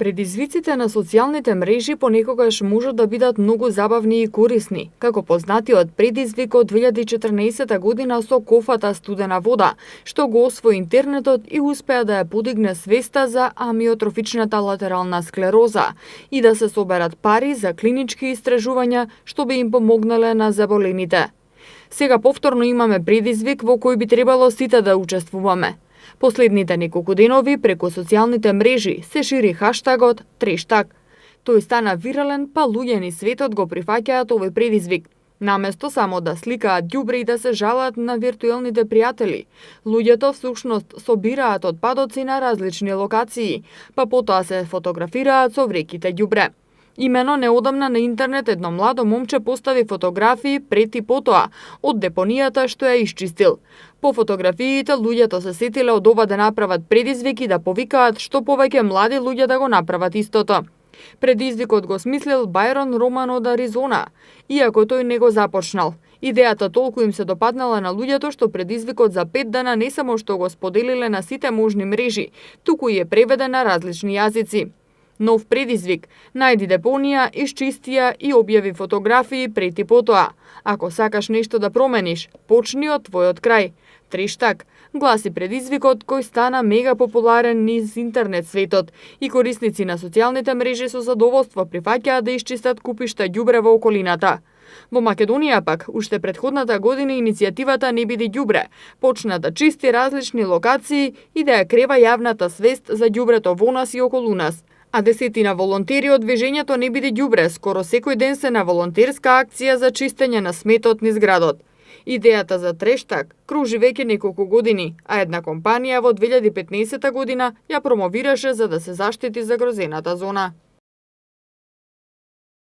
Предизвиците на социјалните мрежи понекогаш можат да бидат многу забавни и корисни, како познатиот предизвик од 2014 година со кофата студена вода, што го освои интернетот и успеа да ја подигне свеста за амиотрофичната латерална склероза и да се соберат пари за клинички истражувања што би им помогнале на заболените. Сега повторно имаме предизвик во кој би требало сите да учествуваме. Последните неколку денови преку социјалните мрежи се шири хаштагот трештаг. Тој стана вирален, па луѓе низ светот го прифаќаат овој предизвик. Наместо само да сликаат ѓубре и да се жалат на виртуелните пријатели, луѓето всушност собираат отпадоци на различни локации, па потоа се фотографираат со вреките ѓубре. Имено неодамна на интернет едно младо момче постави фотографии пред и потоа од депонијата што ја исчистил. По фотографиите луѓето се сетиле од ова да направат предизвик и да повикаат што повеќе млади луѓе да го направат истото. Предизвикот го смислил Бајрон Роман од Аризона, иако тој не го започнал. Идејата толку им се допаднала на луѓето што предизвикот за 5 дена не само што го споделиле на сите можни мрежи, туку и е преведен на различни јазици. Нов предизвик: најди депонија, исчисти ја и објави фотографии пред и потоа. Ако сакаш нешто да промениш, почни од твојот крај. Трештаг гласи предизвикот кој стана мега популарен низ интернет светот и корисници на социјалните мрежи со задоволство прифаќаат да исчистат купишта ѓубре во околината. Во Македонија пак, уште предходната година иницијативата Не биди ѓубре почна да чисти различни локации и да ја крева јавната свест за ѓубрето во нас и околу нас. А десетина волонтери од движењето Не биди ѓубре скоро секој ден се на волонтерска акција за чистење на сметот низ градот. Идејата за трештаг кружи веќе неколку години, а една компанија во 2015 година ја промовираше за да се заштити загрозената зона.